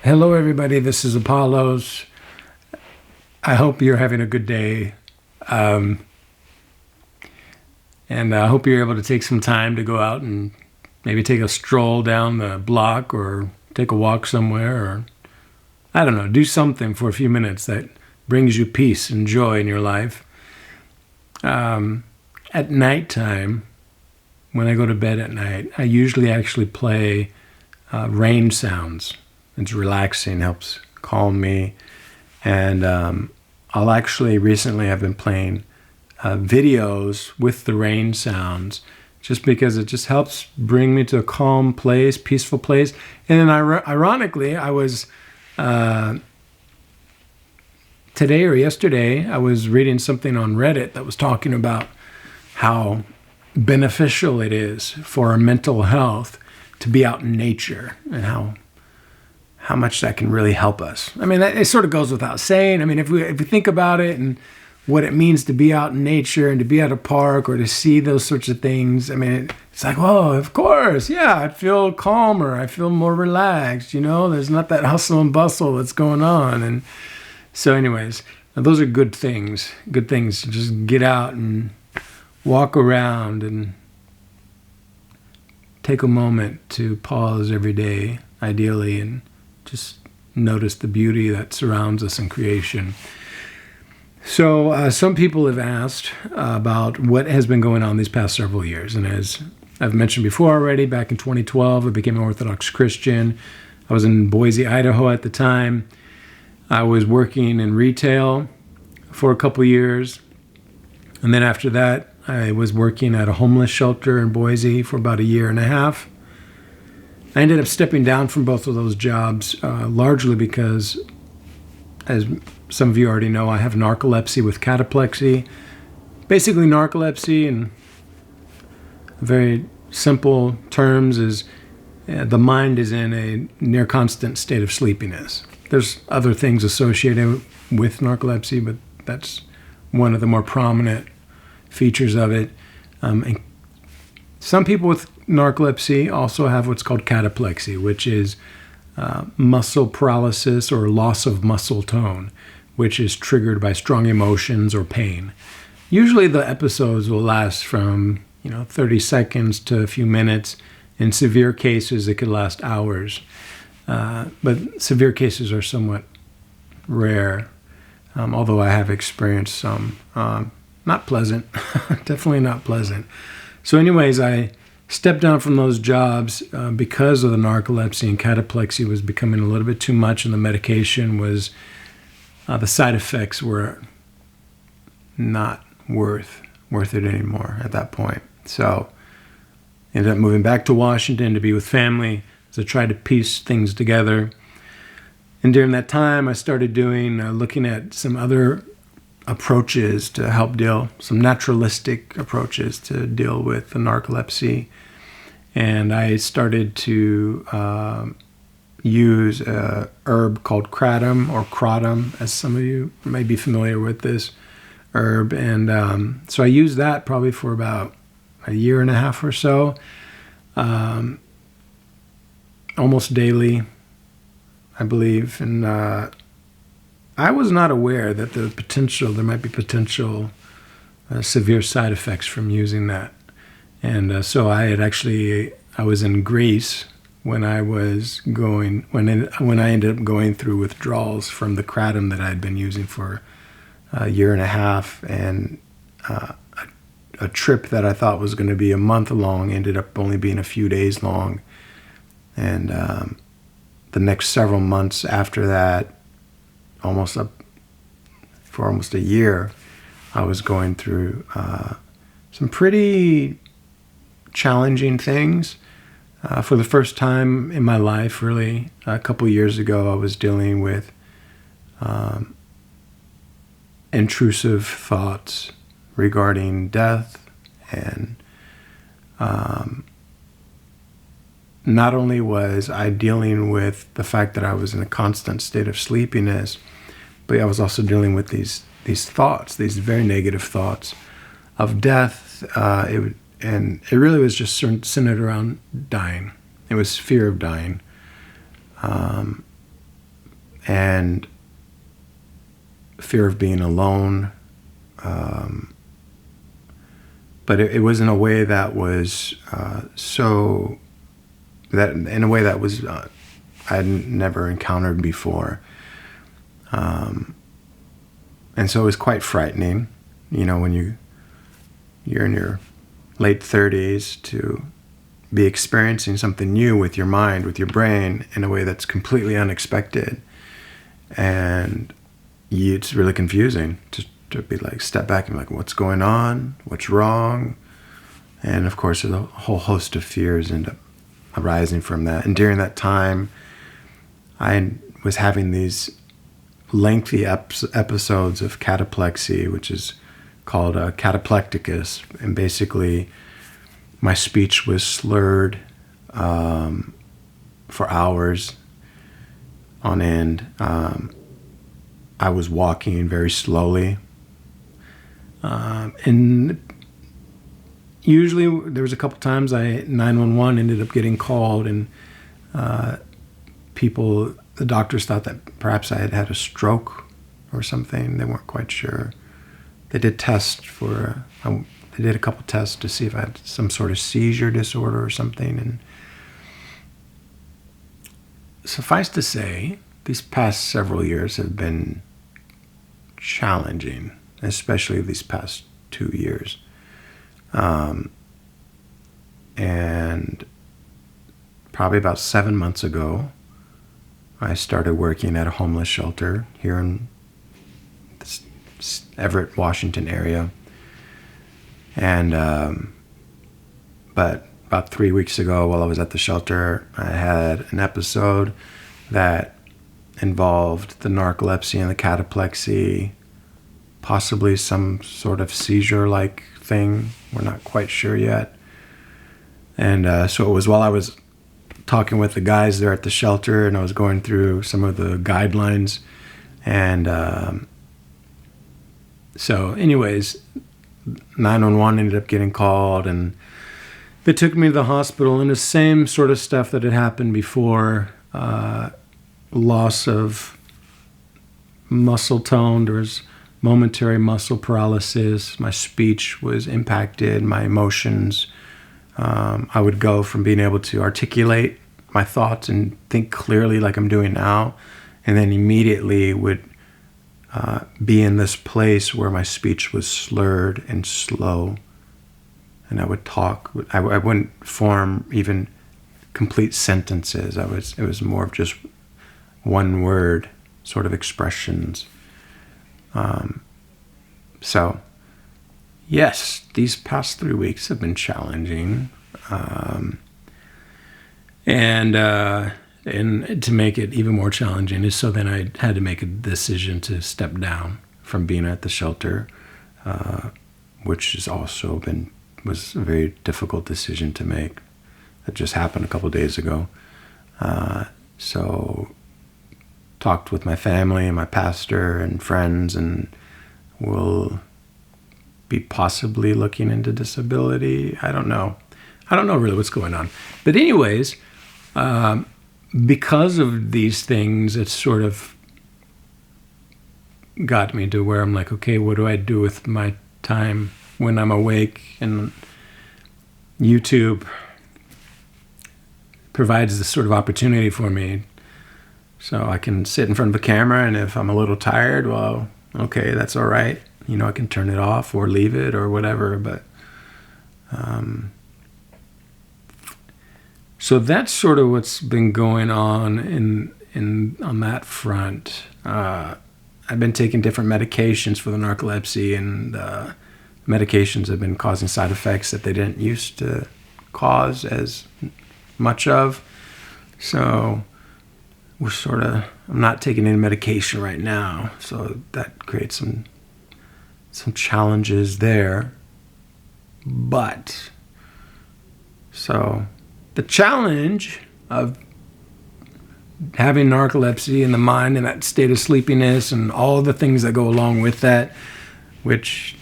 Hello, everybody. This is Apollos. I hope you're having a good day. Um, and I hope you're able to take some time to go out and maybe take a stroll down the block or take a walk somewhere or, I don't know, do something for a few minutes that brings you peace and joy in your life. At nighttime, when I go to bed at night, I usually actually play rain sounds. It's relaxing, helps calm me. And I'll actually recently have been playing videos with the rain sounds just because it just helps bring me to a calm place, peaceful place. And then ironically, I was today or yesterday, I was reading something on Reddit that was talking about how beneficial it is for our mental health to be out in nature and how much that can really help us. I mean, it sort of goes without saying. I mean, if we think about it and what it means to be out in nature and to be at a park or to see those sorts of things, I mean, it's like, whoa, of course, yeah, I feel calmer. I feel more relaxed, There's not that hustle and bustle that's going on. And so anyways, those are good things. Good things to just get out and walk around and take a moment to pause every day, ideally, and just notice the beauty that surrounds us in creation. So some people have asked about what has been going on these past several years. And as I've mentioned before already, back in 2012, I became an Orthodox Christian. I was in Boise, Idaho at the time. I was working in retail for a couple years. And then after that, I was working at a homeless shelter in Boise for about a year and a half. I ended up stepping down from both of those jobs, largely because, as some of you already know, I have narcolepsy with cataplexy. Basically, narcolepsy, in very simple terms, is the mind is in a near constant state of sleepiness. There's other things associated with narcolepsy, but that's one of the more prominent features of it. And some people with narcolepsy also have what's called cataplexy, which is muscle paralysis or loss of muscle tone, which is triggered by strong emotions or pain. Usually the episodes will last from 30 seconds to a few minutes. In severe cases, it could last hours. But severe cases are somewhat rare, although I have experienced some. Not pleasant, definitely not pleasant. So anyways, I stepped down from those jobs because of the narcolepsy, and cataplexy was becoming a little bit too much, and the medication was, the side effects were not worth it anymore at that point. So ended up moving back to Washington to be with family as I tried to piece things together. And during that time, I started looking at some other approaches to help some naturalistic approaches to deal with the narcolepsy. And I started to use a herb called kratom or kratom, as some of you may be familiar with this herb. And so I used that probably for about a year and a half or so, almost daily, I believe. And I was not aware that there might be potential severe side effects from using that. And so I was in Greece when I ended up going through withdrawals from the kratom that I had been using for a year and a half, and a trip that I thought was going to be a month long ended up only being a few days long. And the next several months after that, for almost a year, I was going through some pretty challenging things. For the first time in my life, really, a couple years ago, I was dealing with intrusive thoughts regarding death, and not only was I dealing with the fact that I was in a constant state of sleepiness, but I was also dealing with these thoughts, these very negative thoughts of death. And it really was just centered around dying. It was fear of dying. and fear of being alone. But it was in a way that was in a way that was I'd never encountered before. And so it was quite frightening, when you're in your late 30s to be experiencing something new with your mind, with your brain, in a way that's completely unexpected. And it's really confusing to be like, step back and be like, what's going on? What's wrong? And of course, a whole host of fears end up arising from that. And during that time, I was having these lengthy episodes of cataplexy, which is called cataplecticus. And basically, my speech was slurred for hours on end. I was walking very slowly. And usually there was a couple times 911 ended up getting called, and the doctors thought that perhaps I had had a stroke or something. They weren't quite sure. They did they did a couple tests to see if I had some sort of seizure disorder or something. And suffice to say, these past several years have been challenging, especially these past 2 years. And probably about 7 months ago, I started working at a homeless shelter here in this Everett, Washington area. And but about 3 weeks ago, while I was at the shelter, I had an episode that involved the narcolepsy and the cataplexy, possibly some sort of seizure-like thing. We're not quite sure yet. And so it was while I was talking with the guys there at the shelter, and I was going through some of the guidelines. And so anyways, 911 ended up getting called, and they took me to the hospital, and the same sort of stuff that had happened before. Loss of muscle tone. There was momentary muscle paralysis. My speech was impacted. My emotions. I would go from being able to articulate my thoughts and think clearly like I'm doing now, and then immediately would be in this place where my speech was slurred and slow, and I would talk. I wouldn't form even complete sentences. It was more of just one word sort of expressions. So yes, these past 3 weeks have been challenging. And to make it even more challenging is so then I had to make a decision to step down from being at the shelter, which has also was a very difficult decision to make. That just happened a couple days ago. So talked with my family and my pastor and friends, and we'll be possibly looking into disability. I don't know really what's going on. But anyways, because of these things, it's sort of got me to where I'm like, okay, what do I do with my time when I'm awake? And YouTube provides this sort of opportunity for me. So I can sit in front of a camera, and if I'm a little tired, well, okay, that's all right. I can turn it off or leave it or whatever. But so that's sort of what's been going on on that front. I've been taking different medications for the narcolepsy, and medications have been causing side effects that they didn't used to cause as much of. So I'm not taking any medication right now, so that creates some challenges there. But so the challenge of having narcolepsy in the mind and that state of sleepiness and all the things that go along with that, which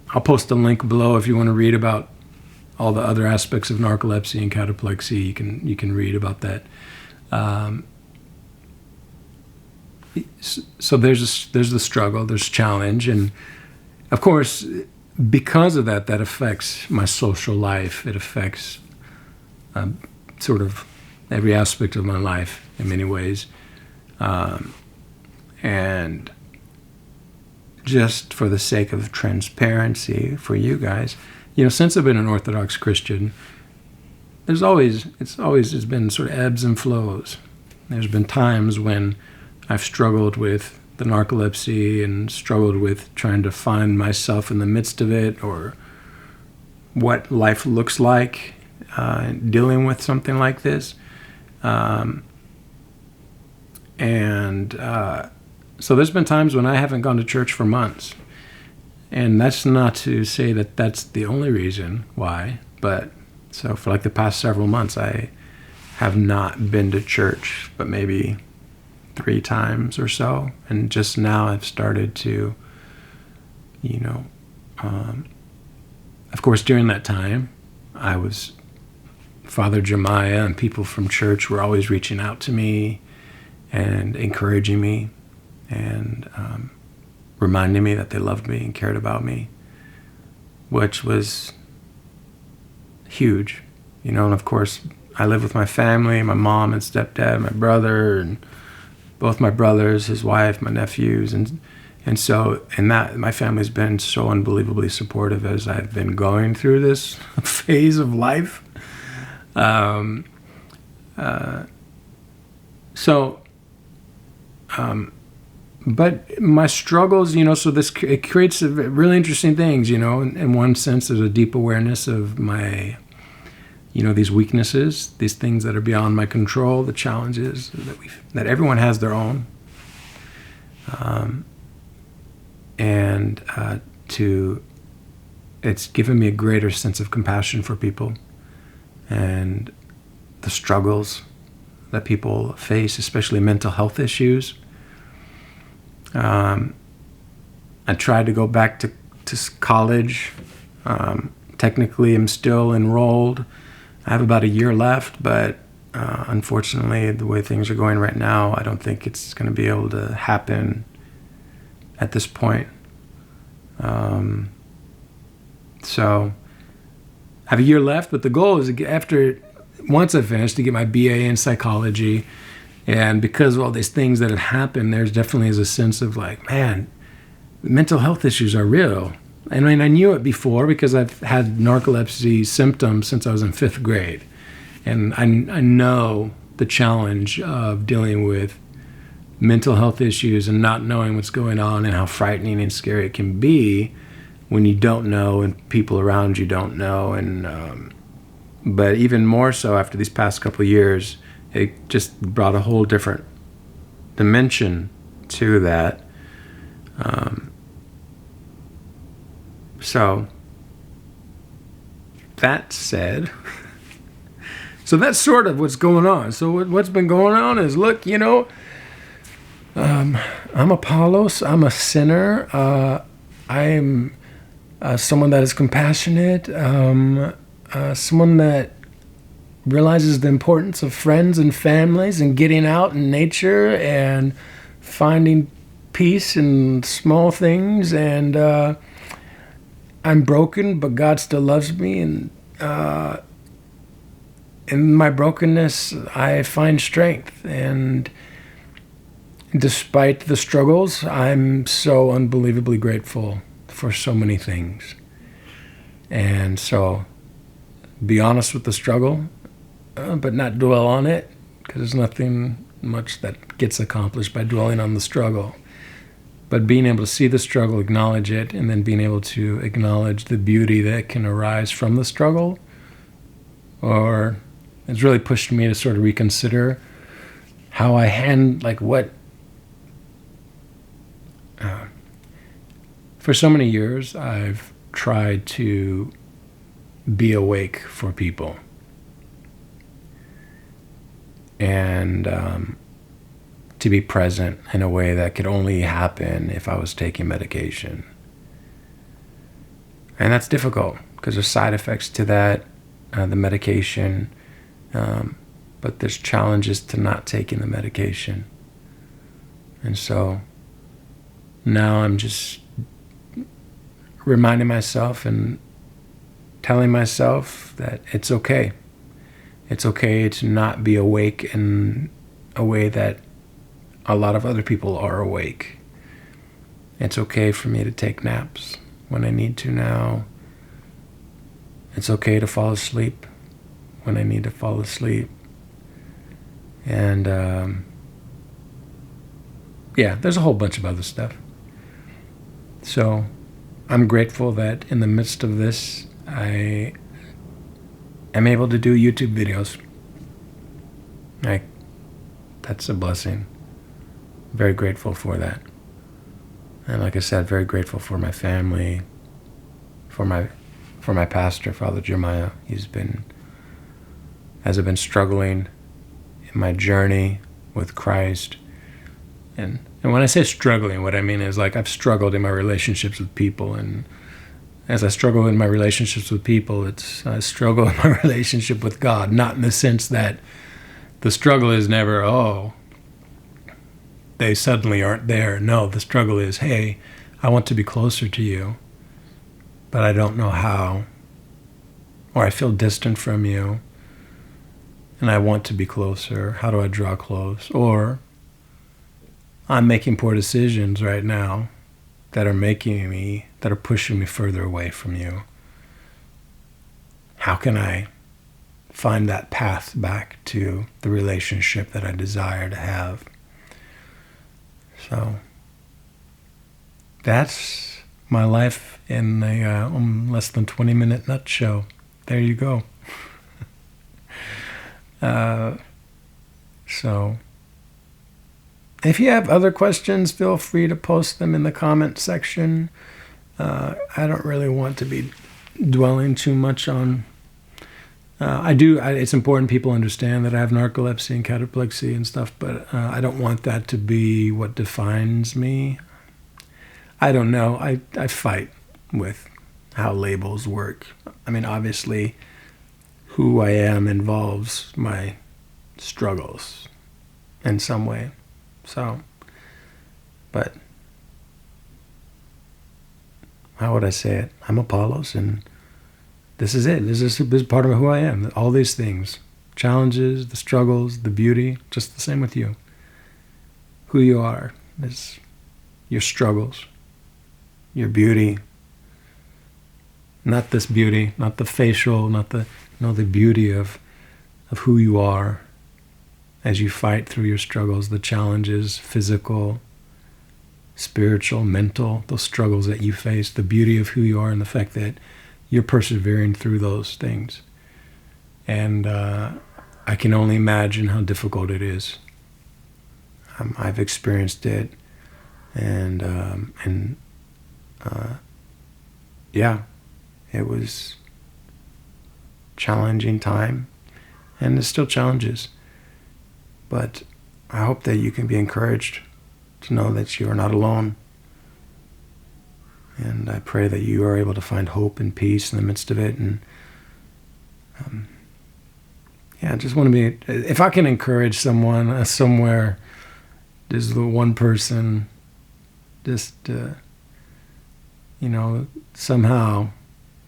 I'll post a link below if you want to read about all the other aspects of narcolepsy and cataplexy. You can read about that. so there's the struggle, there's challenge, and of course, because of that affects my social life. It affects sort of every aspect of my life in many ways. And just for the sake of transparency for you guys, since I've been an Orthodox Christian, it's always been sort of ebbs and flows. There's been times when I've struggled with the narcolepsy and struggled with trying to find myself in the midst of it, or what life looks like dealing with something like this. So there's been times when I haven't gone to church for months. And that's not to say that that's the only reason why, but so for like the past several months, I have not been to church, but maybe 3 times or so. And just now I've started to, of course, during that time, Father Jeremiah and people from church were always reaching out to me and encouraging me and reminding me that they loved me and cared about me, which was huge. And of course, I live with my family, my mom and stepdad, my brother, and both my brothers, his wife, my nephews, and that my family's been so unbelievably supportive as I've been going through this phase of life. But my struggles, so it creates really interesting things, in one sense. There's a deep awareness of my, these weaknesses, these things that are beyond my control, the challenges that everyone has their own. It's given me a greater sense of compassion for people and the struggles that people face, especially mental health issues. I tried to go back to college. Technically, I'm still enrolled. I have about a year left, but unfortunately, the way things are going right now, I don't think it's going to be able to happen at this point. So I have a year left, but the goal is once I finish, to get my BA in psychology. And because of all these things that have happened, there's definitely is a sense of like, man, mental health issues are real. I mean, I knew it before because I've had narcolepsy symptoms since I was in 5th grade. And I know the challenge of dealing with mental health issues and not knowing what's going on, and how frightening and scary it can be when you don't know and people around you don't know. And but even more so after these past couple of years, it just brought a whole different dimension to that. So that said, so that's sort of what's going on. So what's been going on is, look, I'm Apollos. I'm a sinner. I'm someone that is compassionate. Someone that realizes the importance of friends and families and getting out in nature and finding peace in small things. And I'm broken, but God still loves me. And in my brokenness, I find strength. And despite the struggles, I'm so unbelievably grateful for so many things. And so, be honest with the struggle, but not dwell on it, because there's nothing much that gets accomplished by dwelling on the struggle. But being able to see the struggle, acknowledge it, and then being able to acknowledge the beauty that can arise from the struggle, or it's really pushed me to sort of reconsider how I for so many years, I've tried to be awake for people. And to be present in a way that could only happen if I was taking medication. And that's difficult because there's side effects to that, the medication, but there's challenges to not taking the medication. And so now I'm just reminding myself and telling myself that it's okay. It's okay to not be awake in a way that a lot of other people are awake. It's okay for me to take naps when I need to now. It's okay to fall asleep when I need to fall asleep. And there's a whole bunch of other stuff. So I'm grateful that in the midst of this, I am able to do YouTube videos. That's a blessing. Very grateful for that. And like I said, very grateful for my family, for my pastor, Father Jeremiah. As I've been struggling in my journey with Christ. And when I say struggling, what I mean is like I've struggled in my relationships with people. And as I struggle in my relationships with people, I struggle in my relationship with God. Not in the sense that the struggle is never, they suddenly aren't there. No, the struggle is, hey, I want to be closer to you, but I don't know how. Or I feel distant from you, and I want to be closer. How do I draw close? Or I'm making poor decisions right now that are pushing me further away from you. How can I find that path back to the relationship that I desire to have? So that's my life in a less than 20-minute nutshell. There you go. So if you have other questions, feel free to post them in the comment section. I don't really want to be dwelling too much on... it's important people understand that I have narcolepsy and cataplexy and stuff, but I don't want that to be what defines me. I don't know. I fight with how labels work. I mean, obviously, who I am involves my struggles in some way. So, but how would I say it? I'm Apollos, and this is it. This is part of who I am. All these things, challenges, the struggles, the beauty, just the same with you. Who you are is your struggles, your beauty. Not this beauty, not the facial, not the beauty of who you are as you fight through your struggles, the challenges, physical, spiritual, mental, those struggles that you face, the beauty of who you are and the fact that you're persevering through those things. And I can only imagine how difficult it is. I've experienced it, and it was challenging time, and there's still challenges. But I hope that you can be encouraged to know that you are not alone. And I pray that you are able to find hope and peace in the midst of it. And I just want to be, if I can encourage someone somewhere, just the one person, just, somehow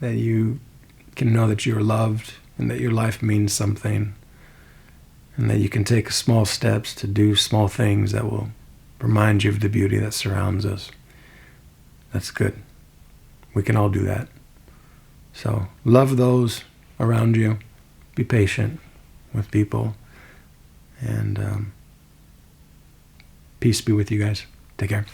that you can know that you are loved and that your life means something, and that you can take small steps to do small things that will remind you of the beauty that surrounds us. That's good. We can all do that. So love those around you. Be patient with people. And peace be with you guys. Take care.